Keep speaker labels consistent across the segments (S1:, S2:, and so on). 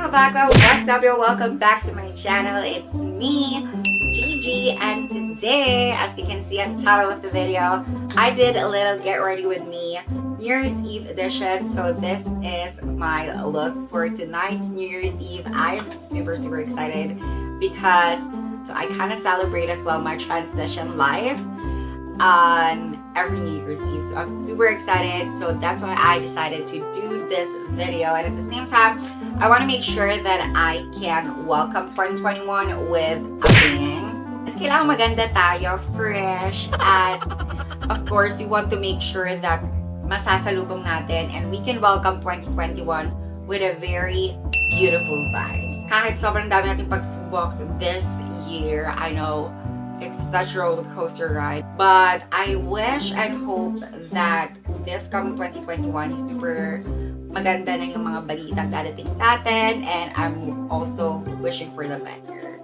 S1: mga bakla! What's up, y'all? Welcome back to my channel. It's me, Gigi, and today, as you can see at the title of the video, I did a little get ready with me New Year's Eve edition. So this is my look for tonight's New Year's Eve. I'm super excited because I kind of celebrate as well my transition life on every New Year's Eve. So I'm super excited. So that's why I decided to do this video, and at the same time I want to make sure that I can welcome 2021 with a bang. Kasi kailangan maganda tayo, fresh, at of course we want to make sure that masasalubong natin and we can welcome 2021 with a very beautiful vibes. Kahit sobrang dami nating pagsubok this year, I know it's such a roller coaster ride, but I wish and hope that this coming 2021 is super maganda na yung mga balitang dadating sa atin, and I'm also wishing for the better.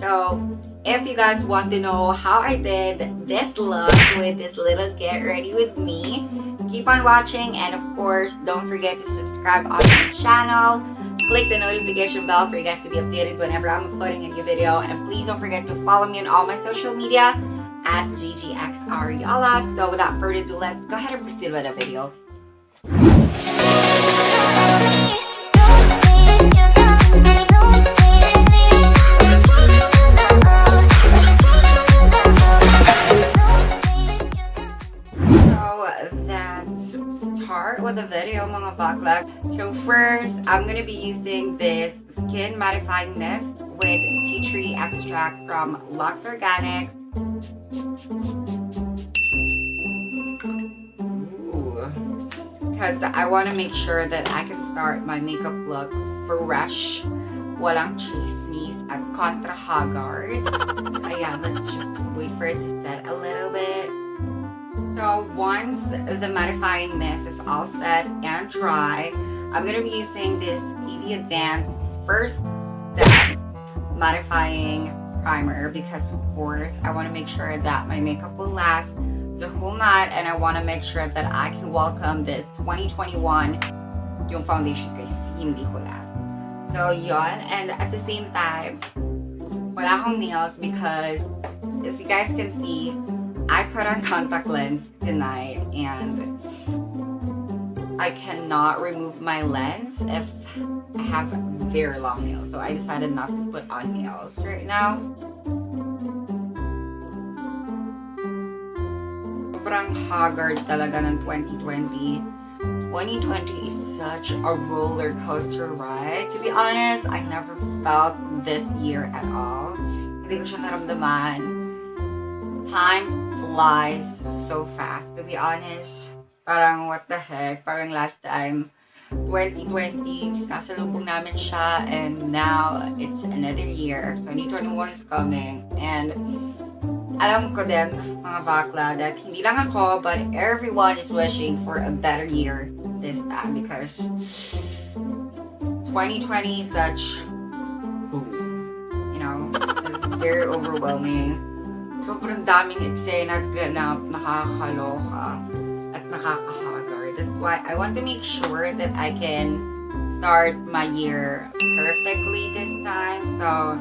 S1: So if you guys want to know how I did this look with this little get ready with me, keep on watching, and of course don't forget to subscribe on my channel. Click the notification bell for you guys to be updated whenever I'm uploading a new video. And please don't forget to follow me on all my social media at Gigi Ariola. So without further ado, let's go ahead and proceed with the video. Start with the video, mga baklas. So first, I'm gonna be using this skin mattifying mist with tea tree extract from Lux Organics. Because I want to make sure that I can start my makeup look fresh, walang chismis, at contra haggard. So ayan, let's just wait for it to set a little bit. So once the mattifying mist is all set and dry, I'm going to be using this EV Advanced First Step Mattifying Primer because of course I want to make sure that my makeup will last the whole night, and I want to make sure that I can welcome this 2021 yung foundation kasi hindi ko last. So yon, and at the same time wala akong nails because as you guys can see, I put on contact lens tonight and I cannot remove my lens if I have very long nails. So I decided not to put on nails right now. Sobrang haggard talaga ng 2020. 2020 is such a roller coaster ride. To be honest, I never felt this year at all. Hindi ko siya naramdaman. Time flies so fast, to be honest. Parang what the heck, parang last time 2020 nasalubong namin siya, and now it's another year. 2021 is coming, and alam ko din mga bakla that hindi lang ako but everyone is wishing for a better year this time because 2020 is such, you know, it's very overwhelming. Sobrang daming eksena at ganap, nakakaloka at nakakahaggard. That's why I want to make sure that I can start my year perfectly this time. So,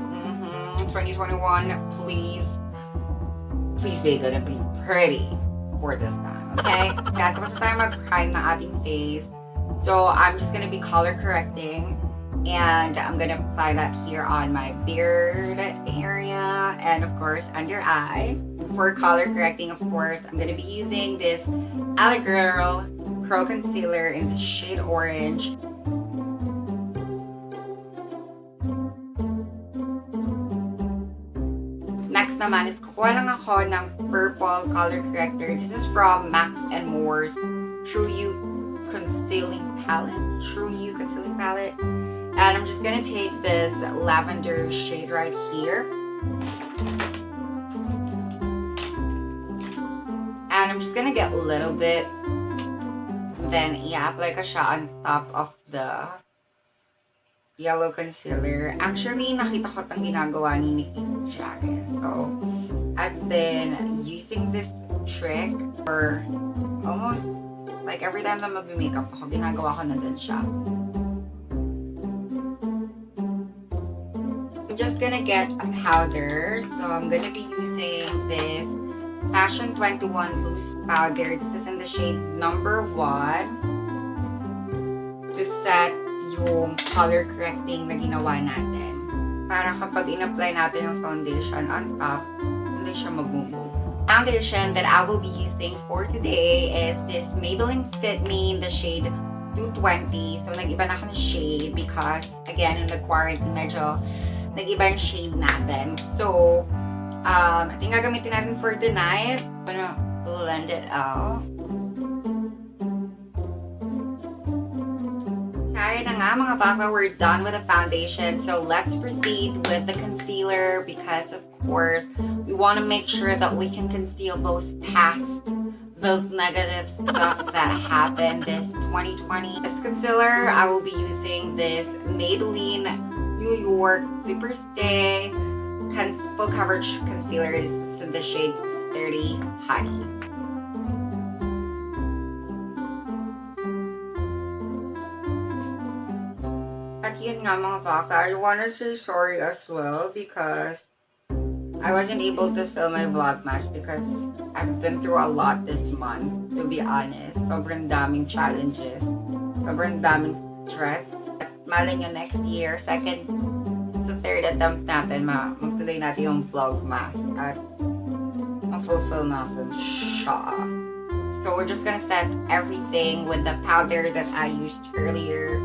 S1: 2021, please be good and be pretty for this time, okay? Kaya tapos na tayo mag-prime na ating face. So, I'm just gonna be color correcting. And I'm gonna apply that here on my beard area and of course under eye. For color correcting, of course, I'm gonna be using this Grwm Pro Concealer in the shade orange. Next naman is kukuha lang ako ng purple color corrector. This is from Max & More True You Concealing Palette. And I'm just gonna take this lavender shade right here. And I'm just gonna get a little bit. Then i-apply ko siya on top of the yellow concealer. Actually, nakita ko itong ginagawa ni Nikki Jacket. So, I've been using this trick for almost like every time na mag-makeup ako, ginagawa ko na din siya. just gonna get a powder. So I'm gonna be using this Fashion 21 Loose Powder. This is in the shade number 1 to set yung color correcting na ginawa natin. Para kapag in-apply natin yung foundation on top, hindi siya mag-move. Foundation that I will be using for today is this Maybelline Fit Me in the shade 220. So, nag-iba na ako ng shade because, again, yung nag-quarantine, medyo nag-iba yung shade natin. So, I think gagamitin natin for tonight. I'm gonna blend it out. Kaya na nga mga bakla, we're done with the foundation. So, let's proceed with the concealer because, of course, we want to make sure that we can conceal those past those negative stuff that happened this 2020. This concealer, I will be using this Maybelline New York Super Stay Full Coverage Concealer. This is in the shade 30 Honey. At yun nga mga bakla, I want to say sorry as well because I wasn't able to film my vlogmas because I've been through a lot this month, to be honest. Sobrang daming challenges, sobrang daming stress. At malay nyo next year, second sa third attempt natin, mag-tuloy natin yung vlogmas at ma-fulfill natin siya. So we're just gonna set everything with the powder that I used earlier.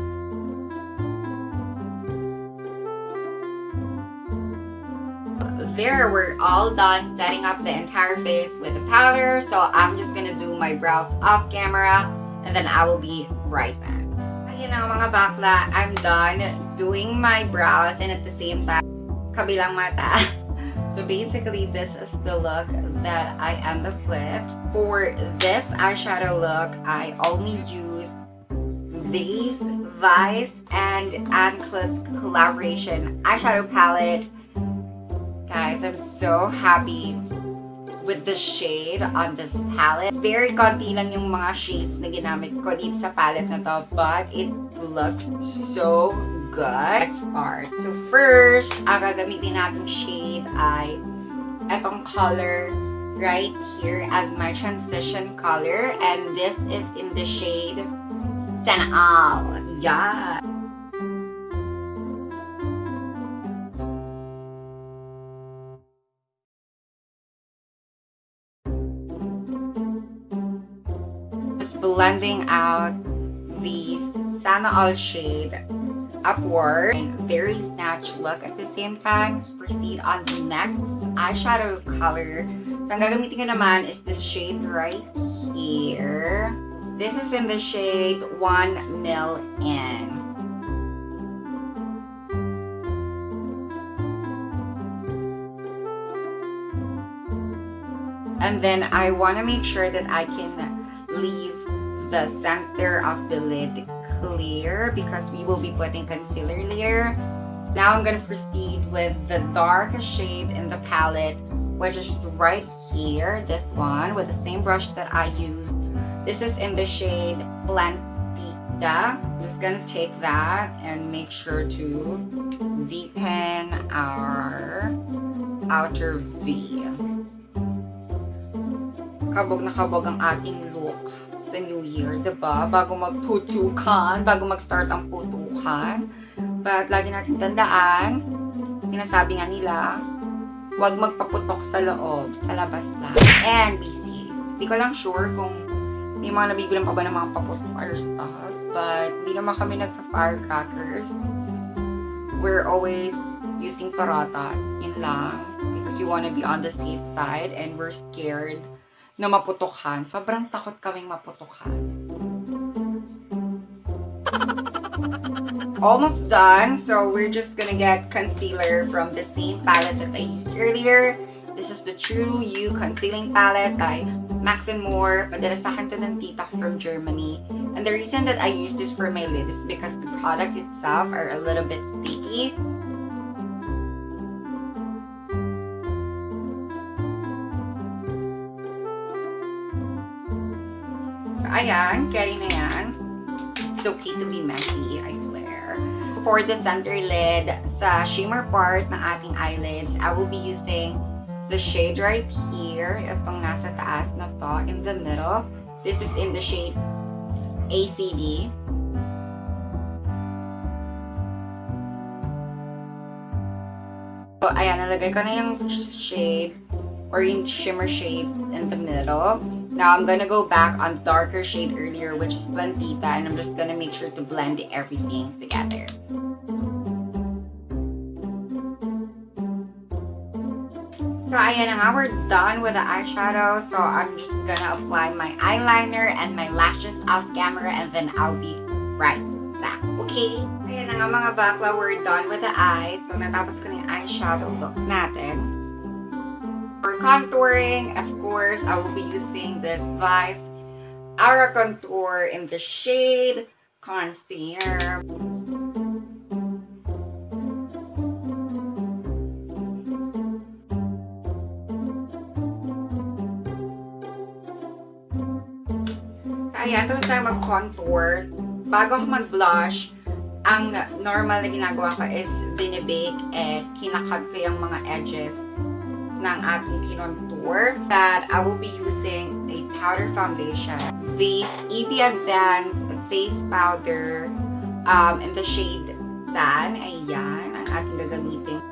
S1: There, we're all done setting up the entire face with the powder, so I'm just gonna do my brows off camera and then I will be right back. Ayun na mga bakla, I'm done doing my brows and at the same time kabilang mata. So basically this is the look that I end up with. For this eyeshadow look, I only use these Vice and Anklets collaboration eyeshadow palette. Guys, I'm so happy with the shade on this palette. Very konti lang yung mga shades na ginamit ko dito sa palette na to, but it looks so good. Let's start. So first, ang gagamitin natin shade ay etong color right here as my transition color, and this is in the shade Senal. Yeah. Blending out the Senal shade upward and very snatched look at the same time. Proceed on the next eyeshadow color. So ang gagamitin ko naman is this shade right here. This is in the shade 1 Mil In. And then I want to make sure that I can leave the center of the lid clear because we will be putting concealer later. Now I'm going to proceed with the darkest shade in the palette, which is right here, this one, with the same brush that I used. This is in the shade Plantita. I'm just going to take that and make sure to deepen our outer V. Kabog na kabog ang ating look sa New Year, diba? Bago magputukan, bago mag-start ang putukan. But lagi natin tandaan, sinasabi nga nila, huwag magpaputok sa loob, sa labas lang. And be safe. Hindi ko lang sure kung may mga nabibilang pa ba ng mga paputok or stuff. But hindi naman kami nagpa-firecrackers. We're always using parata. Yun lang. Because we want to be on the safe side and we're scared na maputukan. Sobrang takot kaming maputukan. Almost done. So we're just gonna get concealer from the same palette that I used earlier. This is the True You Concealing Palette by Max & More. Padala sa akin to ng tita ko from Germany. And the reason that I use this for my lid is because the product itself are a little bit sticky. Ayan, carry na yan. It's okay to be messy, I swear. for the center lid, sa shimmer part ng ating eyelids, I will be using the shade right here. Itong nasa taas na to, in the middle. This is in the shade ACD. So, ayan, nalagay ko na yung shade or yung shimmer shade in the middle. Now, I'm gonna go back on darker shade earlier, which is Plantita, and I'm just gonna make sure to blend everything together. So, ayan na nga, we're done with the eyeshadow. So, I'm just gonna apply my eyeliner and my lashes off camera, and then I'll be right back. Okay? Ayan na nga mga bakla, we're done with the eyes. So, natapos ko na yung eyeshadow look natin. For contouring, of course, I will be using this Vice Aura Contour in the shade Confirm. So, ayan, tapos tayo mag-contour. Bago ako mag-blush, ang normal na ginagawa ko is binibake and kinakad ko yung mga edges ng ating kinontour. That I will be using a powder foundation. This EB Advanced Face Powder in the shade Tan. Ayan, ang ating gagamitin.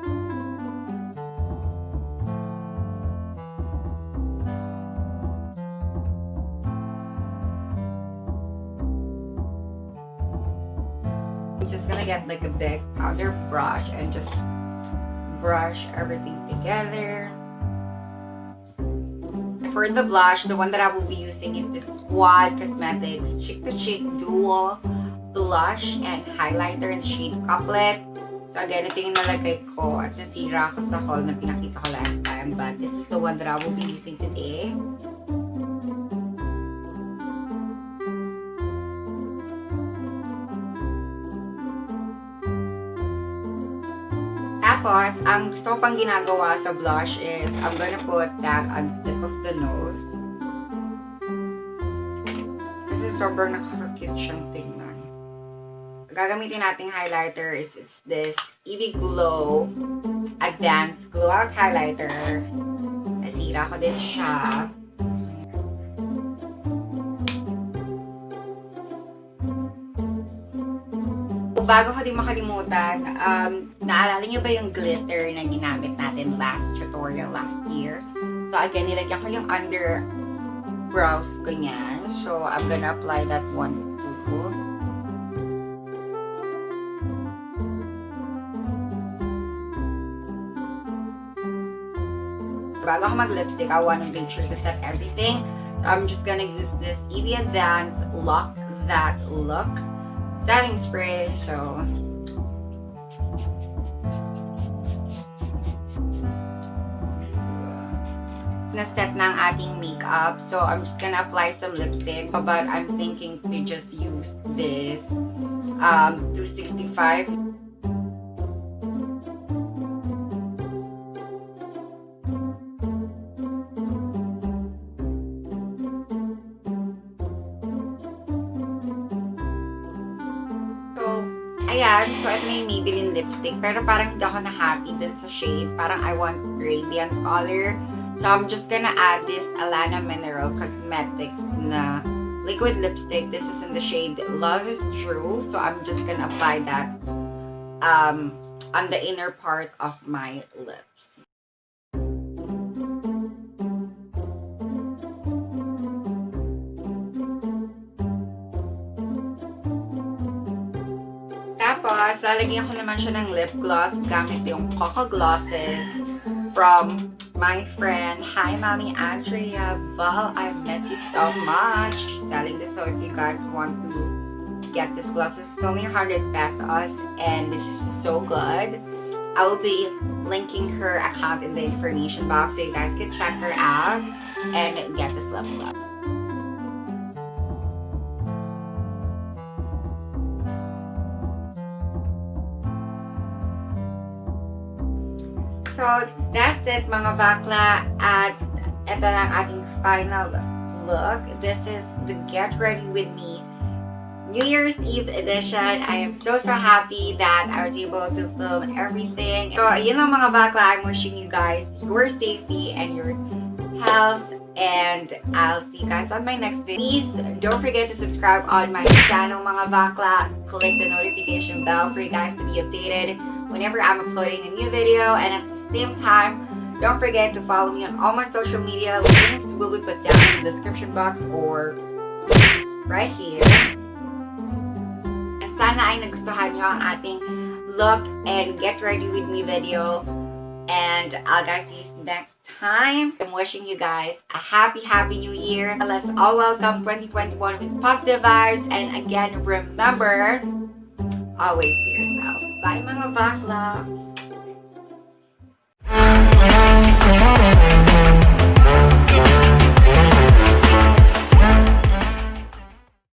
S1: I'm just gonna get like a big powder brush and just brush everything together. For the blush, the one that I will be using is this Quad Cosmetics Cheek to Cheek Duo Blush and Highlighter in shade Couplet. So again, ito yung nalagay ko at nasira ko sa haul na pinakita ko last time. But this is the one that I will be using today. Tapos, ang gusto ko pang ginagawa sa blush is, I'm gonna put that on the tip of the nose. Kasi sobrang nakaka-cute siyang tingnan. Gagamitin nating highlighter is it's this EB Glow Advanced Glow Out Highlighter. Nasira ko din siya. Bago ko din makalimutan, naalala niyo ba yung glitter na ginamit natin last tutorial last year? So again, nilagyan ko yung under brows ko niyan. So I'm gonna apply that one too. Bago ako mag-lipstick, I want to make sure to set everything. So I'm just gonna use this EB Advanced Lock That Look setting spray. So na-set na ang ating makeup. So I'm just gonna apply some lipstick, but I'm thinking to just use this 265. Ayan, so ito na yung Maybelline lipstick. Pero parang hindi ako na-happy dun sa shade. Parang I want radiant color. So I'm just gonna add this Alana Mineral Cosmetics na liquid lipstick. This is in the shade Love is True. So I'm just gonna apply that on the inner part of my lips. Tapos, lalagyan ko naman siya ng lip gloss gamit yung COCO glosses from my friend. Hi, Mommy Andrea. Val, I miss you so much. She's selling this, so if you guys want to get this gloss, this is only 100 pesos, and this is so good. I will be linking her account in the information box so you guys can check her out and get this lip gloss. So, that's it mga bakla, at ito na ang ating final look. This is the Get Ready With Me New Year's Eve edition. I am so happy that I was able to film everything. So, yun lang mga bakla. I'm wishing you guys your safety and your health. And I'll see you guys on my next video. Please don't forget to subscribe on my channel mga bakla. Click the notification bell for you guys to be updated whenever I'm uploading a new video. And at the same time, don't forget to follow me on all my social media. Links will be put down in the description box or right here. And sana ay nagustuhan nyo ang ating look and get ready with me video. And I'll guys see you next time. I'm wishing you guys a happy new year. Let's all welcome 2021 with positive vibes. And again, remember, always be yourself. Bye mga bakla.